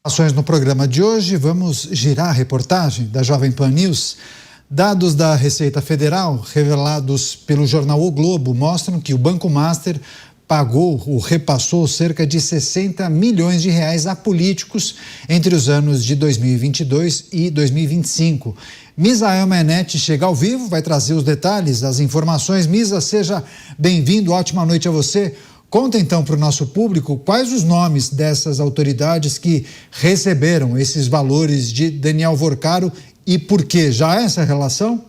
Ações no programa de hoje, vamos girar a reportagem da Jovem Pan News. Dados da Receita Federal revelados pelo jornal O Globo mostram que o Banco Master pagou ou repassou cerca de 60 milhões de reais a políticos entre os anos de 2022 e 2025. Misael Menetti chega ao vivo, vai trazer os detalhes, as informações. Misa, seja bem-vindo, ótima noite a você. Conta então para o nosso público quais os nomes dessas autoridades que receberam esses valores de Daniel Vorcaro e por que? Já há essa relação?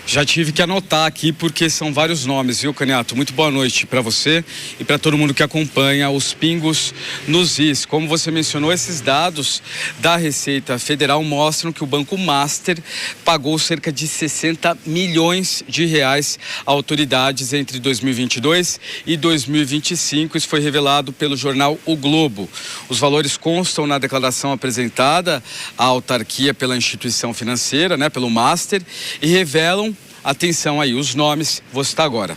Já tive que anotar aqui porque são vários nomes, viu, Caniato? Muito boa noite para você e para todo mundo que acompanha os Pingos nos Is. Como você mencionou, esses dados da Receita Federal mostram que o Banco Master pagou cerca de 60 milhões de reais a autoridades entre 2022 e 2025. Isso foi revelado pelo jornal O Globo. Os valores constam na declaração apresentada à autarquia pela instituição financeira, pelo Master, e revelam, atenção aí, os nomes, vou citar agora: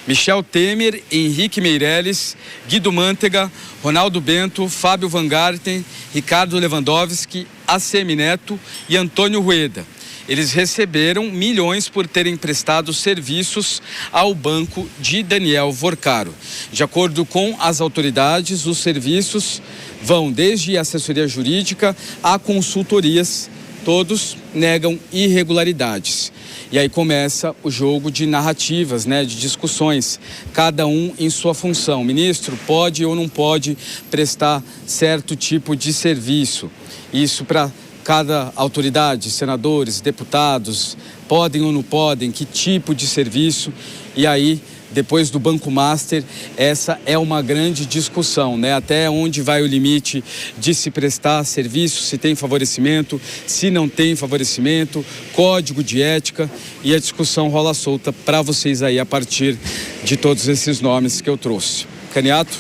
Michel Temer, Henrique Meirelles, Guido Mantega, Ronaldo Bento, Fábio Van Garten, Ricardo Lewandowski, ACM Neto e Antônio Rueda. Eles receberam milhões por terem prestado serviços ao banco de Daniel Vorcaro. De acordo com as autoridades, os serviços vão desde assessoria jurídica a consultorias. Todos negam irregularidades. E aí começa o jogo de narrativas, de discussões, cada um em sua função. O ministro pode ou não pode prestar certo tipo de serviço. Isso para cada autoridade, senadores, deputados, podem ou não podem, que tipo de serviço. E aí, depois do Banco Master, essa é uma grande discussão, Até onde vai o limite de se prestar serviço, se tem favorecimento, se não tem favorecimento, código de ética, e a discussão rola solta para vocês aí a partir de todos esses nomes que eu trouxe. Caniato?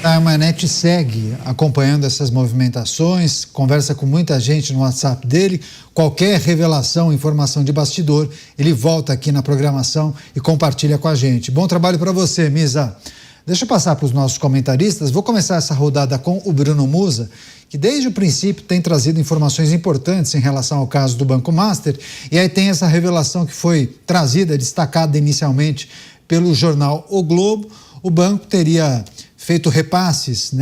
A Manete segue acompanhando essas movimentações, conversa com muita gente no WhatsApp dele. Qualquer revelação, informação de bastidor, ele volta aqui na programação e compartilha com a gente. Bom trabalho para você, Misa. Deixa eu passar para os nossos comentaristas. Vou começar essa rodada com o Bruno Musa, que desde o princípio tem trazido informações importantes em relação ao caso do Banco Master. E aí tem essa revelação que foi trazida, destacada inicialmente pelo jornal O Globo. O banco teria feito repasses,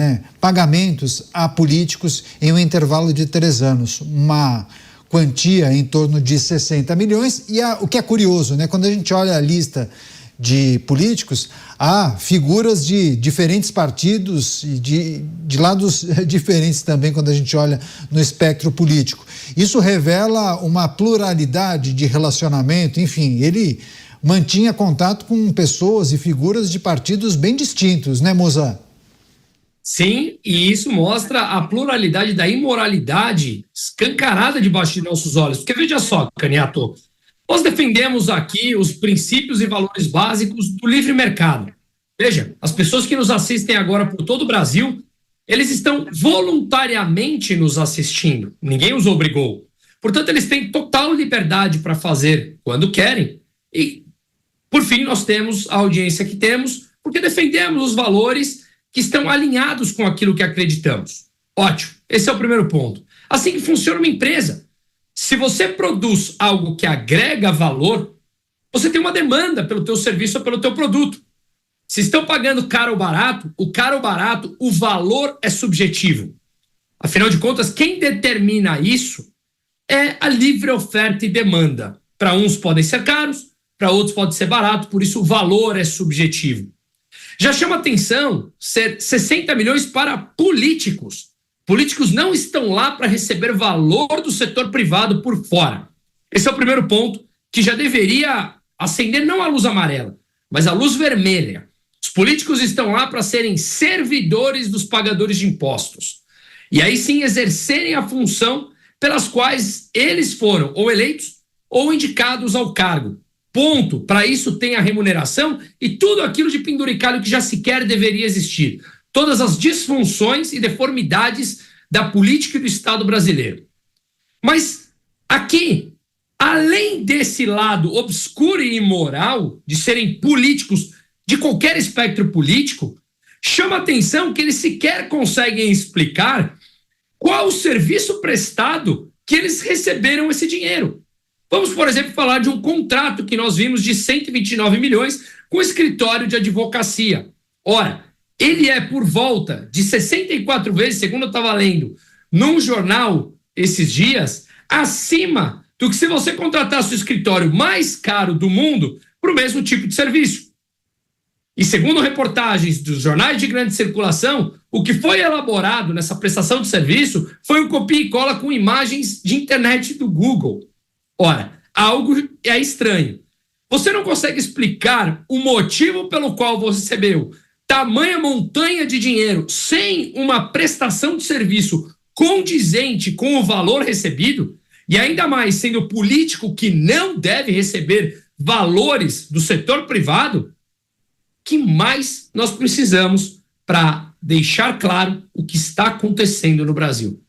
pagamentos a políticos em um intervalo de 3 anos, uma quantia em torno de 60 milhões. E o que é curioso, quando a gente olha a lista de políticos, há figuras de diferentes partidos e de lados diferentes também quando a gente olha no espectro político. Isso revela uma pluralidade de relacionamento, enfim, ele mantinha contato com pessoas e figuras de partidos bem distintos, Moza? Sim, e isso mostra a pluralidade da imoralidade escancarada debaixo de nossos olhos. Porque veja só, Caniato, nós defendemos aqui os princípios e valores básicos do livre mercado. Veja, as pessoas que nos assistem agora por todo o Brasil, eles estão voluntariamente nos assistindo. Ninguém os obrigou. Portanto, eles têm total liberdade para fazer quando querem. E, por fim, nós temos a audiência que temos, porque defendemos os valores que estão alinhados com aquilo que acreditamos. Ótimo, esse é o primeiro ponto. Assim que funciona uma empresa. Se você produz algo que agrega valor, você tem uma demanda pelo teu serviço ou pelo teu produto. Se estão pagando caro ou barato, o valor é subjetivo. Afinal de contas, quem determina isso é a livre oferta e demanda. Para uns podem ser caros, para outros pode ser barato, por isso o valor é subjetivo. Já chama atenção ser 60 milhões para políticos. Políticos não estão lá para receber valor do setor privado por fora. Esse é o primeiro ponto que já deveria acender não a luz amarela, mas a luz vermelha. Os políticos estão lá para serem servidores dos pagadores de impostos. E aí sim exercerem a função pelas quais eles foram ou eleitos ou indicados ao cargo. Ponto. Para isso tem a remuneração e tudo aquilo de penduricalho que já sequer deveria existir. Todas as disfunções e deformidades da política e do Estado brasileiro. Mas aqui, além desse lado obscuro e imoral de serem políticos de qualquer espectro político, chama a atenção que eles sequer conseguem explicar qual o serviço prestado que eles receberam esse dinheiro. Vamos, por exemplo, falar de um contrato que nós vimos de 129 milhões com o escritório de advocacia. Ora, ele é por volta de 64 vezes, segundo eu estava lendo, num jornal esses dias, acima do que se você contratasse o escritório mais caro do mundo para o mesmo tipo de serviço. E segundo reportagens dos jornais de grande circulação, o que foi elaborado nessa prestação de serviço foi um copia e cola com imagens de internet do Google. Ora, algo é estranho. Você não consegue explicar o motivo pelo qual você recebeu tamanha montanha de dinheiro sem uma prestação de serviço condizente com o valor recebido, e ainda mais sendo político que não deve receber valores do setor privado. Que mais nós precisamos para deixar claro o que está acontecendo no Brasil?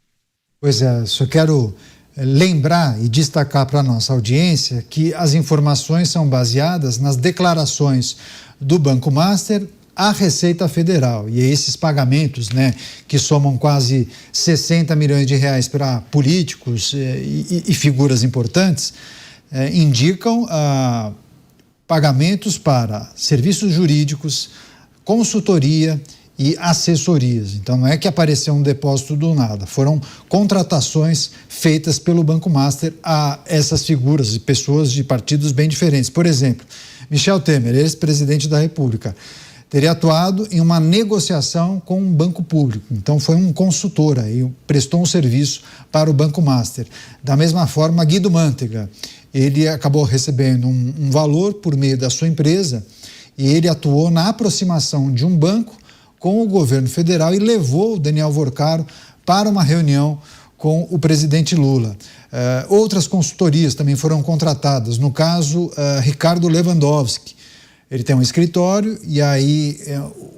Pois é, só quero lembrar e destacar para a nossa audiência que as informações são baseadas nas declarações do Banco Master à Receita Federal. E esses pagamentos, né, que somam quase 60 milhões de reais para políticos e figuras importantes, indicam pagamentos para serviços jurídicos, consultoria e assessorias. Então não é que apareceu um depósito do nada, foram contratações feitas pelo Banco Master a essas figuras e pessoas de partidos bem diferentes. Por exemplo, Michel Temer, ex-presidente da República, teria atuado em uma negociação com um banco público. Então foi um consultor aí, prestou um serviço para o Banco Master. Da mesma forma, Guido Mantega, ele acabou recebendo um valor por meio da sua empresa e ele atuou na aproximação de um banco com o governo federal e levou o Daniel Vorcaro para uma reunião com o presidente Lula. Outras consultorias também foram contratadas, no caso, Ricardo Lewandowski. Ele tem um escritório e aí,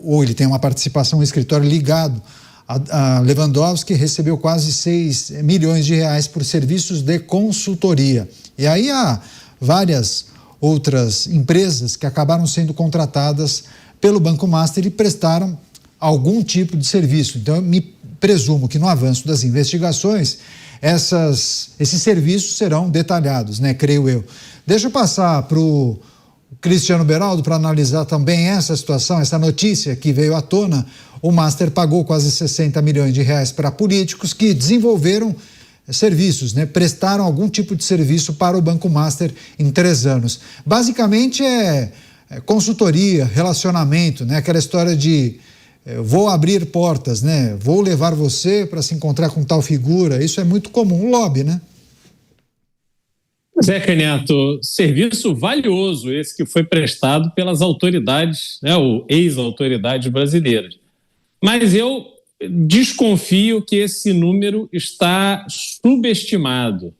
ou ele tem uma participação, um escritório ligado a Lewandowski, recebeu quase 6 milhões de reais por serviços de consultoria. E aí há várias outras empresas que acabaram sendo contratadas pelo Banco Master e prestaram algum tipo de serviço. Então, eu me presumo que no avanço das investigações, esses serviços serão detalhados, né? Creio eu. Deixa eu passar para o Cristiano Beraldo para analisar também essa situação, essa notícia que veio à tona. O Master pagou quase 60 milhões de reais para políticos que desenvolveram serviços, né? Prestaram algum tipo de serviço para o Banco Master em 3 anos. Basicamente é consultoria, relacionamento, né? Aquela história de vou abrir portas, né? Vou levar você para se encontrar com tal figura. Isso é muito comum, um lobby, né? Zé Canhoto, serviço valioso esse que foi prestado pelas autoridades, né, ou ex-autoridades brasileiras. Mas eu desconfio que esse número está subestimado,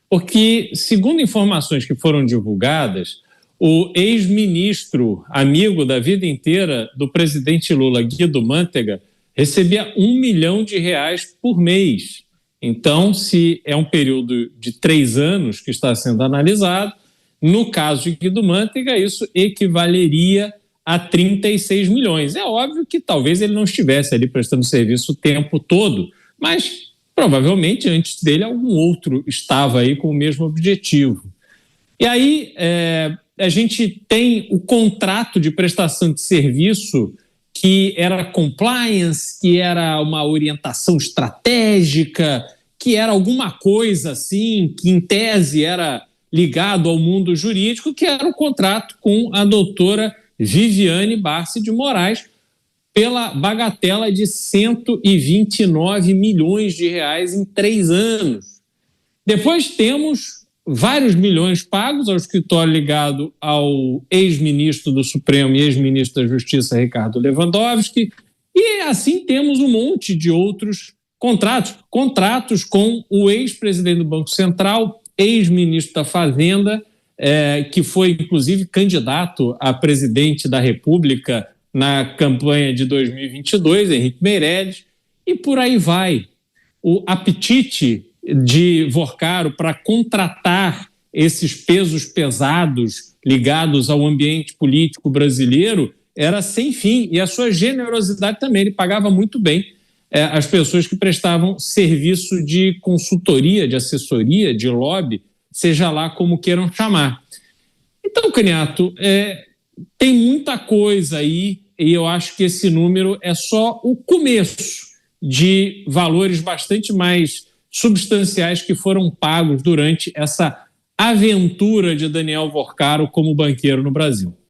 porque, segundo informações que foram divulgadas, o ex-ministro, amigo da vida inteira do presidente Lula, Guido Mantega, recebia R$1 milhão por mês. Então, se é um período de 3 anos que está sendo analisado, no caso de Guido Mantega, isso equivaleria a 36 milhões. É óbvio que talvez ele não estivesse ali prestando serviço o tempo todo, mas provavelmente antes dele algum outro estava aí com o mesmo objetivo. E aí a gente tem o contrato de prestação de serviço que era compliance, que era uma orientação estratégica, que era alguma coisa assim, que em tese era ligado ao mundo jurídico, que era o contrato com a doutora Viviane Barsi de Moraes, pela bagatela de 129 milhões de reais em 3 anos. Depois temos vários milhões pagos ao escritório ligado ao ex-ministro do Supremo e ex-ministro da Justiça, Ricardo Lewandowski, e assim temos um monte de outros contratos com o ex-presidente do Banco Central, ex-ministro da Fazenda, que foi inclusive candidato a presidente da República na campanha de 2022, Henrique Meirelles, e por aí vai. O apetite de Vorcaro para contratar esses pesos pesados ligados ao ambiente político brasileiro era sem fim, e a sua generosidade também. Ele pagava muito bem as pessoas que prestavam serviço de consultoria, de assessoria, de lobby, seja lá como queiram chamar. Então, Caniato, tem muita coisa aí, e eu acho que esse número é só o começo de valores bastante mais substanciais que foram pagos durante essa aventura de Daniel Vorcaro como banqueiro no Brasil.